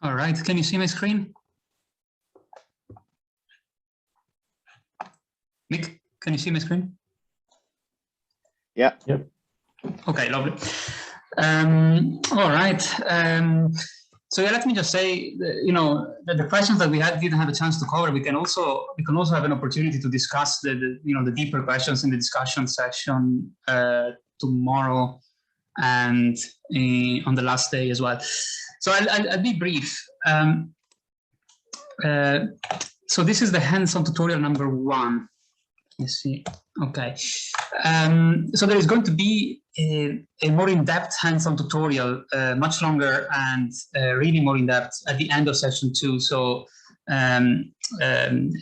All right, can you see my screen? Nick, can you see my screen? Yeah. Yep. Okay, lovely. All right. So yeah, let me just say, the questions that we didn't have a chance to cover, we can also have an opportunity to discuss the deeper questions in the discussion session tomorrow and on the last day as well. So I'll be brief. So this is the hands-on tutorial number 1. Let's see. Okay. So there is going to be a more in-depth hands-on tutorial, much longer and really more in-depth at the end of session 2. So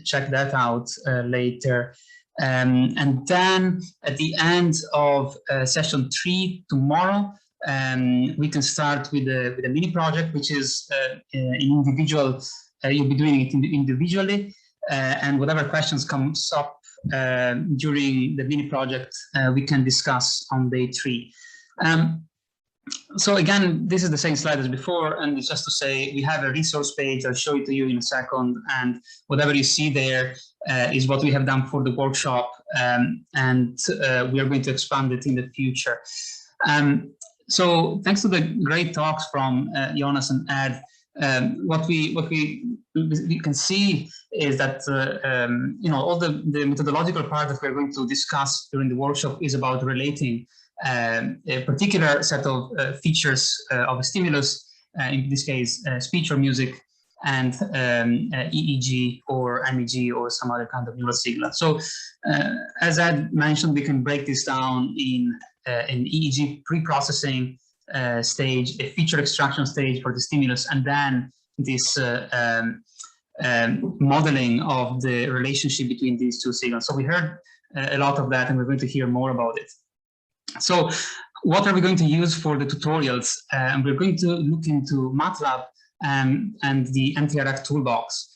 check that out later. And then at the end of session 3 tomorrow, we can start with a mini project, which is an individual. You'll be doing it individually, and whatever questions comes up during the mini project, we can discuss on day 3. So again, this is the same slide as before, and it's just to say we have a resource page. I'll show it to you in a second, and whatever you see there is what we have done for the workshop, and we are going to expand it in the future. So thanks to the great talks from Jonas and Ed, what we can see is that all the methodological part that we're going to discuss during the workshop is about relating a particular set of features of a stimulus, in this case speech or music, and EEG or MEG or some other kind of neural signal. So as Ed mentioned, we can break this down in an EEG pre-processing stage, a feature extraction stage for the stimulus, and then this modeling of the relationship between these two signals. So we heard a lot of that, and we're going to hear more about it. So what are we going to use for the tutorials? And we're going to look into MATLAB and the mTRF-Toolbox,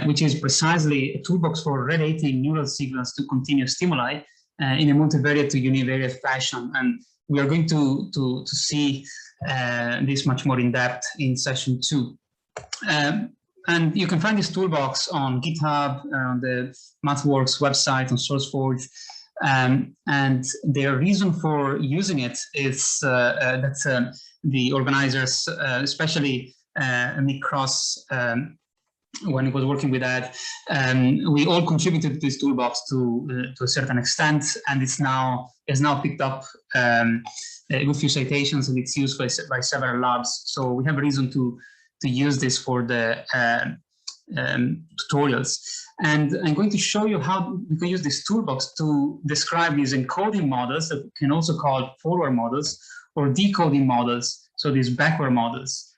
which is precisely a toolbox for relating neural signals to continuous stimuli in a multivariate to univariate fashion. And we are going to see this much more in depth in session 2. And you can find this toolbox on GitHub, on the MathWorks website, on SourceForge. And the reason for using it is that the organizers, especially Nick Cross, when he was working with that, we all contributed to this toolbox to a certain extent, and it's now picked up with few citations, and it's used by several labs. So we have a reason to use this for the tutorials. And I'm going to show you how we can use this toolbox to describe these encoding models that we can also call forward models or decoding models, so these backward models.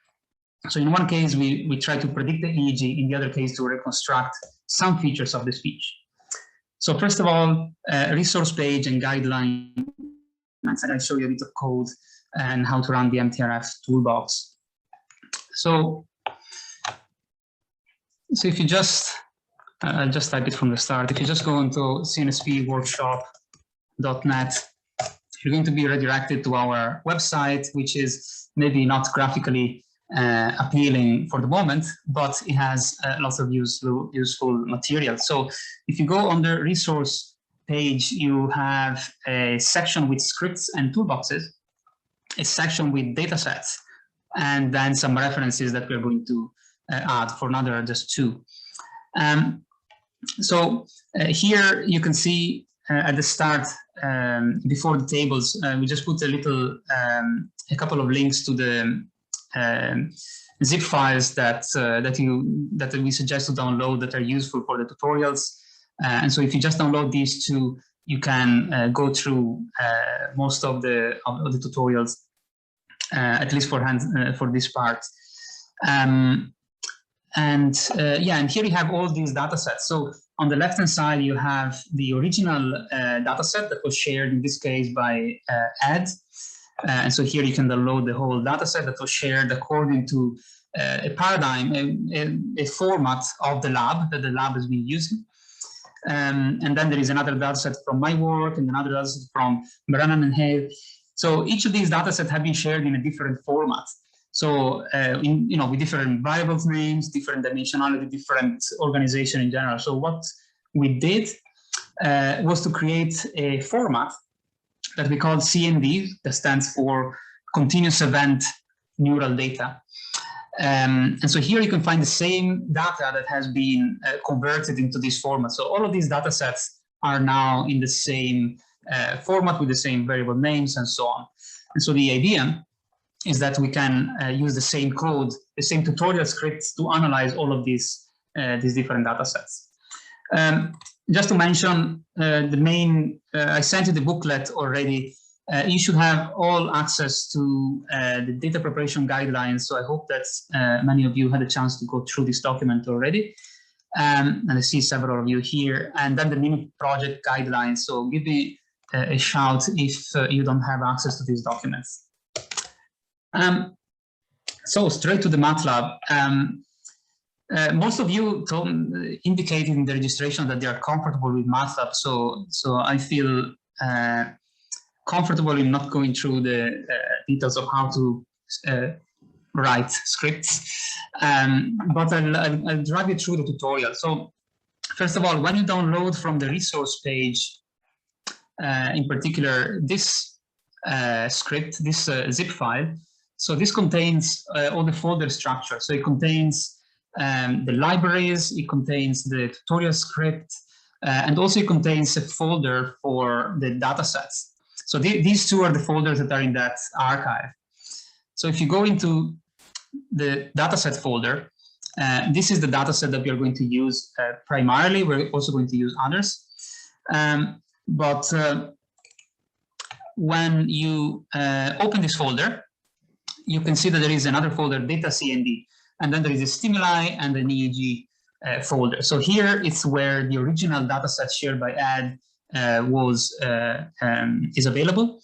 So in one case, we try to predict the EEG, in the other case to reconstruct some features of the speech. So first of all, resource page and guideline, and I'll show you a bit of code and how to run the mTRF-Toolbox. So if you just, I'll just type it from the start. If you just go into cnspworkshop.net, you're going to be redirected to our website, which is maybe not graphically appealing for the moment, but it has lots of useful material. So if you go on the resource page, you have a section with scripts and toolboxes, a section with datasets, and then some references that we're going to add for another just 2. So here you can see at the start, before the tables, we just put a couple of links to the zip files that we suggest to download that are useful for the tutorials. And so if you just download these 2, you can go through most of the tutorials, at least for this part. And here you have all these data sets. So on the left-hand side, you have the original data set that was shared, in this case, by Ed. And so here you can download the whole data set that was shared according to a paradigm, a format of the lab that the lab has been using. And then there is another data set from my work and another data set from Brennan and Hale. So each of these data sets have been shared in a different format. So, with different variables names, different dimensionality, different organization in general. So what we did was to create a format that we call CND, that stands for Continuous Event Neural Data. And so here you can find the same data that has been converted into this format. So all of these data sets are now in the same format with the same variable names and so on. And so the idea is that we can use the same code, the same tutorial scripts to analyze all of these different data sets. Just to mention the main, I sent you the booklet already. You should have all access to the data preparation guidelines. So I hope that many of you had a chance to go through this document already. And I see several of you here. And then the mini project guidelines. So give me a shout if you don't have access to these documents. So straight to the MATLAB. Most of you indicated in the registration that they are comfortable with MATLAB. So I feel comfortable in not going through the details of how to write scripts, but I'll drive you through the tutorial. So first of all, when you download from the resource page, in particular this script, this zip file, so this contains all the folder structure. So it contains the libraries, it contains the tutorial script, and also it contains a folder for the datasets. So these two are the folders that are in that archive. So if you go into the dataset folder, this is the dataset that we are going to use primarily. We're also going to use others. But when you open this folder, you can see that there is another folder, data CND, and then there is a stimuli and an EEG folder. So here it's where the original dataset shared by Ed is available.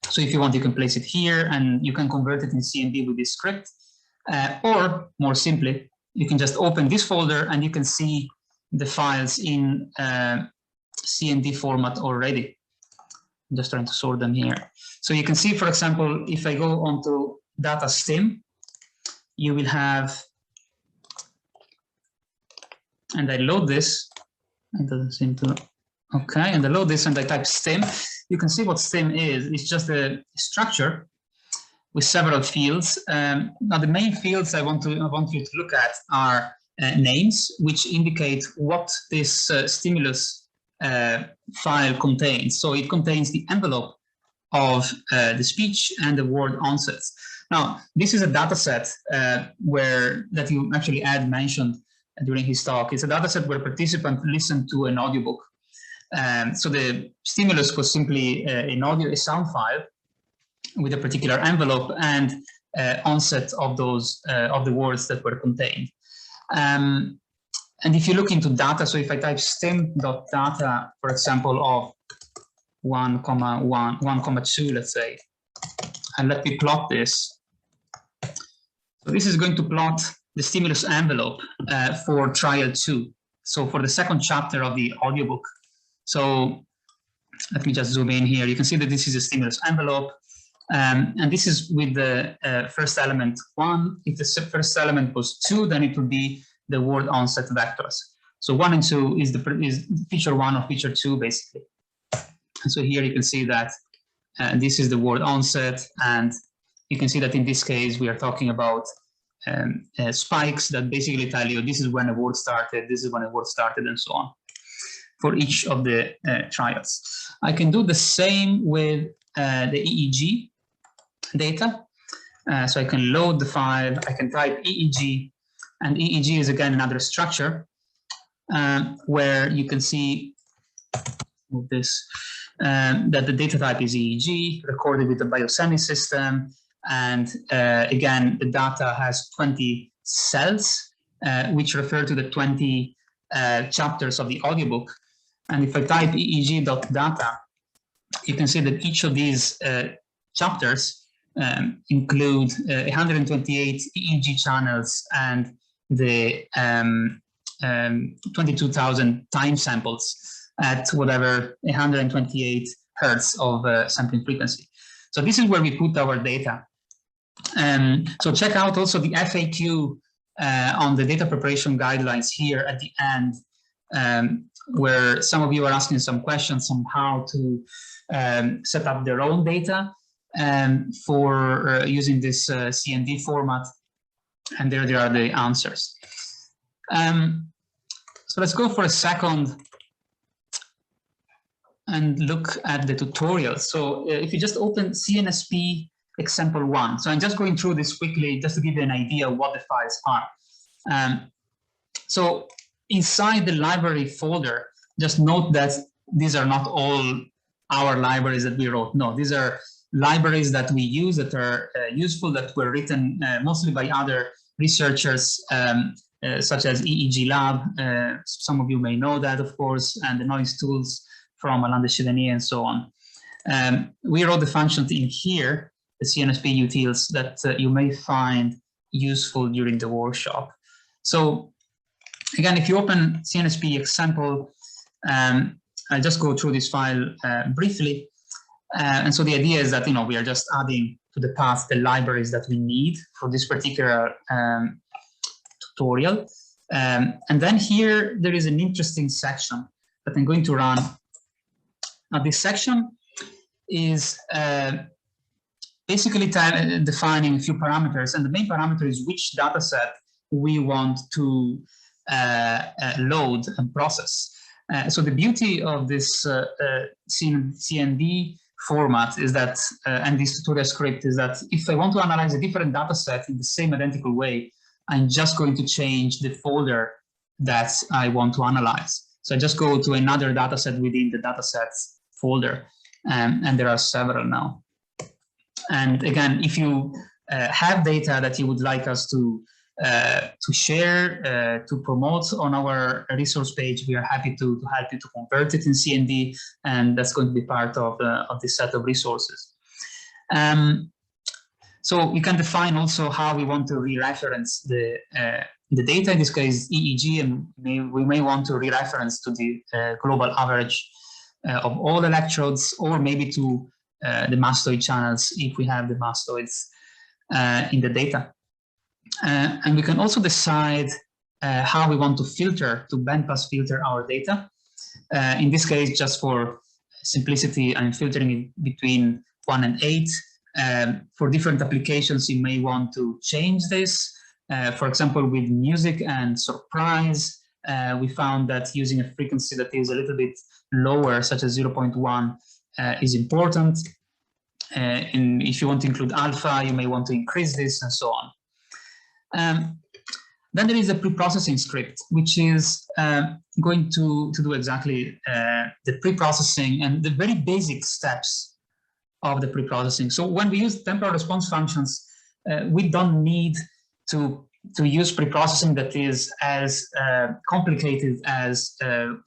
So if you want, you can place it here and you can convert it in CND with this script. Or more simply, you can just open this folder and you can see the files in CND format already. I'm just trying to sort them here. So you can see, for example, if I go onto data stim, you will have, and I load this, it doesn't seem to, okay, and I load this and I type stim. You can see what stim is. It's just a structure with several fields. Now the main fields I want you to look at are names, which indicate what this stimulus file contains. So it contains the envelope of the speech and the word onsets. Now, this is a data set that you actually Ed mentioned during his talk. It's a data set where participants listen to an audiobook. So the stimulus was simply a sound file with a particular envelope and onset of those of the words that were contained. And if you look into data, so if I type stim.data, for example, of 1,2, let's say, and let me plot this. So this is going to plot the stimulus envelope for trial 2. So for the second chapter of the audiobook. So let me just zoom in here. You can see that this is a stimulus envelope. And this is with the first element 1. If the first element was 2, then it would be the word onset vectors. So 1 and 2 is feature 1 or feature 2, basically. And so here you can see that this is the word onset, and you can see that in this case we are talking about spikes that basically tell you this is when a word started, this is when a word started, and so on for each of the trials. I can do the same with the EEG data. So I can load the file, I can type EEG, and EEG is again another structure where you can see this, that the data type is EEG, recorded with the biosemi system, and again, the data has 20 cells, which refer to the 20 chapters of the audiobook. And if I type EEG.data, you can see that each of these chapters include 128 EEG channels and the 22,000 time samples at whatever 128 hertz of sampling frequency. So this is where we put our data. So check out also the FAQ on the data preparation guidelines here at the end, where some of you are asking some questions on how to set up their own data for using this CND format, and there are the answers. So let's go for a second and look at the tutorial. So if you just open CNSP example 1, so I'm just going through this quickly just to give you an idea of what the files are. So inside the library folder, just note that these are not all our libraries that we wrote. No, these are libraries that we use that are useful, that were written mostly by other researchers, such as EEG Lab. Some of you may know that, of course, and the noise tools from Alain de Chedenier and so on. We wrote the functions in here, the CNSP utils, that you may find useful during the workshop. So again, if you open CNSP example, I'll just go through this file briefly. And so the idea is that, we are just adding to the path the libraries that we need for this particular tutorial. And then here, there is an interesting section that I'm going to run. Now, this section is basically defining a few parameters, and the main parameter is which data set we want to load and process. So the beauty of this CND format is that, and this tutorial script is that if I want to analyze a different data set in the same identical way, I'm just going to change the folder that I want to analyze. So I just go to another data set within the datasets folder, and there are several now. And again, if you have data that you would like us to share, to promote on our resource page, we are happy to help you to convert it in CND, and that's going to be part of this set of resources. So you can define also how we want to re-reference the data, in this case EEG, and we may want to re-reference to the global average of all electrodes, or maybe to the mastoid channels if we have the mastoids in the data. And we can also decide how we want to filter, to bandpass filter our data. In this case, just for simplicity, I'm filtering it between 1 and 8. For different applications, you may want to change this. For example, with music and surprise, we found that using a frequency that is a little bit lower, such as 0.1, is important. And if you want to include alpha, you may want to increase this, and so on. Then there is a pre-processing script, which is going to do exactly the pre-processing and the very basic steps of the pre-processing. So when we use temporal response functions, we don't need to use pre-processing that is as complicated as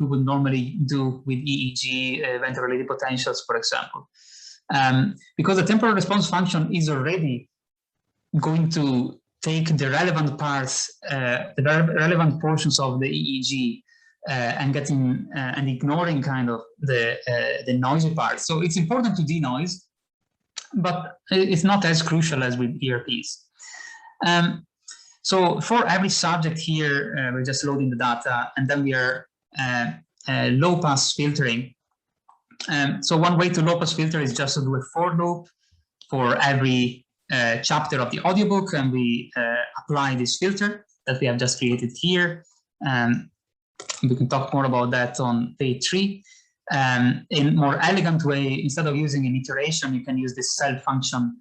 we would normally do with EEG event-related potentials, for example. Because the temporal response function is already going to take the relevant parts, the relevant portions of the EEG, and and ignoring kind of the noisy parts. So it's important to denoise, but it's not as crucial as with ERPs. So for every subject here, we're just loading the data, and then we are low pass filtering. So one way to low pass filter is just to do a for loop for every chapter of the audiobook, and we apply this filter that we have just created here. We can talk more about that on page 3. In a more elegant way, instead of using an iteration, you can use this cell function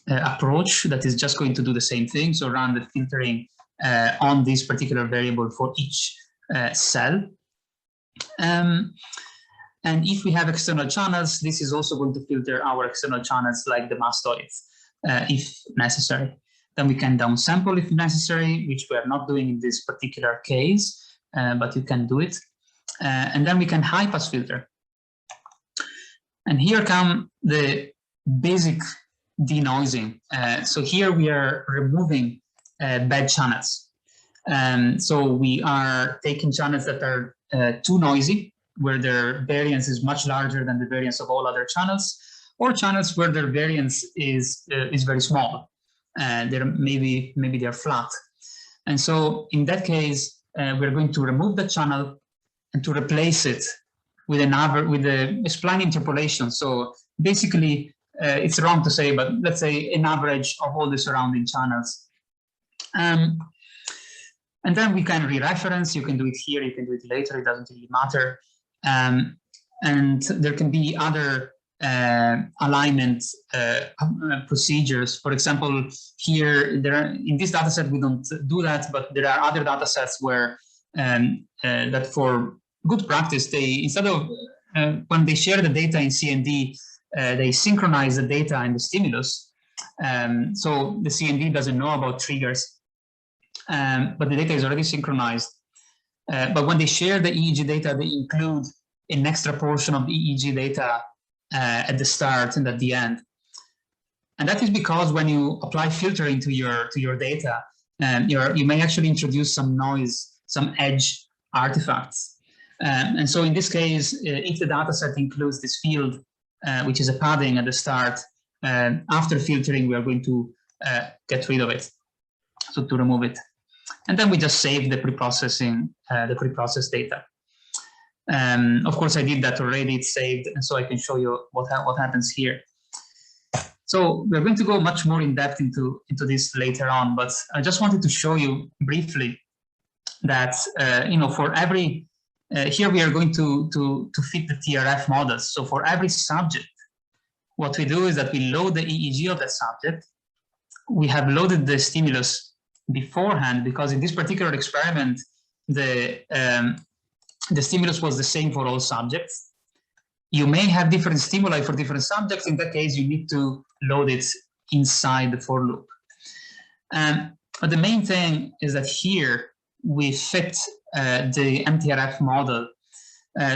approach that is just going to do the same thing. So run the filtering on this particular variable for each cell. And if we have external channels, this is also going to filter our external channels like the mastoids, if necessary. Then we can downsample if necessary, which we are not doing in this particular case, but you can do it. And then we can high pass filter. And here come the basic denoising. So here we are removing bad channels. So we are taking channels that are too noisy, where their variance is much larger than the variance of all other channels, or channels where their variance is very small. Maybe they're flat. And so in that case, we're going to remove the channel and to replace it with a spline interpolation. So basically, it's wrong to say, but let's say an average of all the surrounding channels. And then we can re-reference. You can do it here, you can do it later, it doesn't really matter. And there can be other alignment procedures. For example, here, in this dataset, we don't do that, but there are other datasets where that for good practice, they, instead of, when they share the data in CND, they synchronize the data and the stimulus. So the CND doesn't know about triggers, but the data is already synchronized. But when they share the EEG data, they include an extra portion of the EEG data at the start and at the end. And that is because when you apply filtering to your data, you may actually introduce some noise, some edge artifacts. And so in this case, if the data set includes this field, which is a padding at the start, after filtering, we are going to get rid of it, so to remove it. And then we just save the pre-processing, the pre-processed data. Of course, I did that already, it's saved, and so I can show you what happens here. So we're going to go much more in depth into this later on, but I just wanted to show you briefly that, for every, here we are going to fit the TRF models. So for every subject, what we do is that we load the EEG of that subject. We have loaded the stimulus beforehand, because in this particular experiment, the stimulus was the same for all subjects. You may have different stimuli for different subjects. In that case, you need to load it inside the for loop. But the main thing is that here we fit the mTRF model.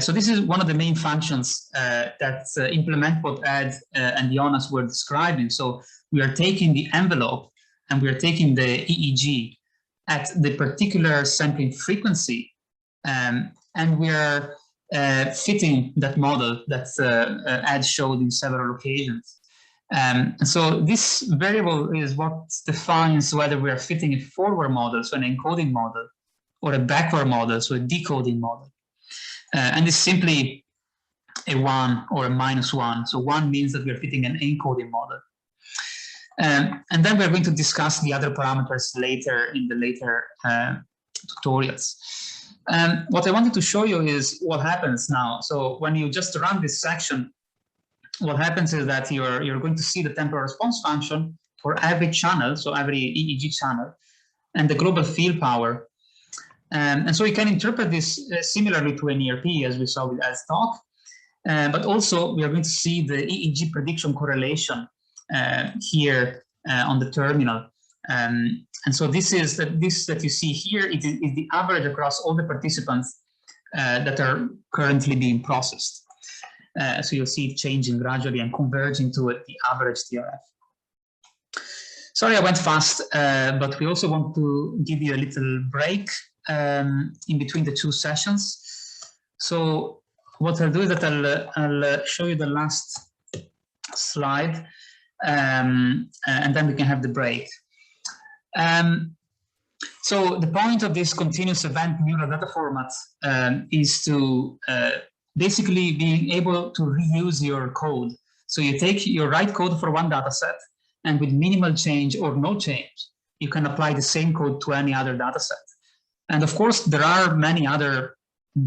So this is one of the main functions that implement what Ed and Jonas were describing. So we are taking the envelope and we are taking the EEG at the particular sampling frequency, and we are fitting that model that Ed showed in several occasions. And so this variable is what defines whether we are fitting a forward model, so an encoding model, or a backward model, so a decoding model. And it's simply a 1 or a -1. So 1 means that we're fitting an encoding model. And then we're going to discuss the other parameters later in the later tutorials. What I wanted to show you is what happens now. So when you just run this section, what happens is that you're going to see the temporal response function for every channel, so every EEG channel, and the global field power. And so you can interpret this similarly to an ERP, as we saw with Ed's talk. But also, we are going to see the EEG prediction correlation here on the terminal. And so this that you see here is the average across all the participants that are currently being processed. So you'll see it changing gradually and converging to the average TRF. Sorry, I went fast, but we also want to give you a little break in between the two sessions. So what I'll do is that I'll show you the last slide, and then we can have the break. So the point of this continuous event neural data format is to basically being able to reuse your code. So you take your right code for one data set, and with minimal change or no change, you can apply the same code to any other data set. And of course, there are many other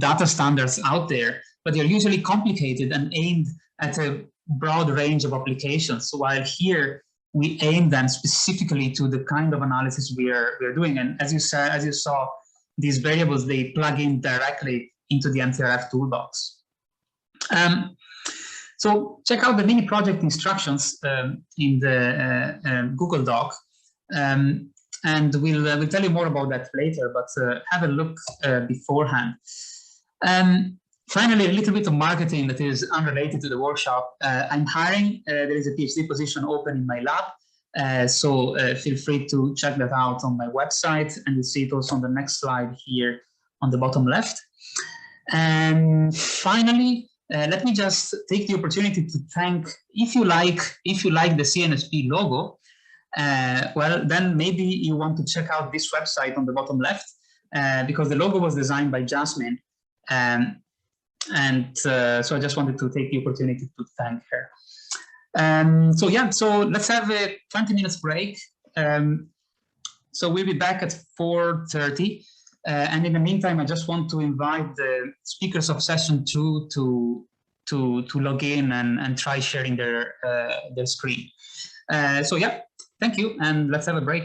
data standards out there, but they're usually complicated and aimed at a broad range of applications. So while here, we aim them specifically to the kind of analysis we are doing. And as you saw, these variables, they plug in directly into the mTRF-Toolbox. So check out the mini project instructions in the Google Doc. And we'll tell you more about that later, but have a look beforehand. Finally, a little bit of marketing that is unrelated to the workshop. I'm hiring. There is a PhD position open in my lab. So feel free to check that out on my website, and you'll see it also on the next slide here on the bottom left. And finally, let me just take the opportunity to thank, if you like the CNSP logo, well, then maybe you want to check out this website on the bottom left, because the logo was designed by Jasmine. So I just wanted to take the opportunity to thank her. So yeah, so let's have a 20 minutes break. So we'll be back at 4:30. And in the meantime, I just want to invite the speakers of session 2 to log in and try sharing their screen. So yeah, thank you, and let's have a break.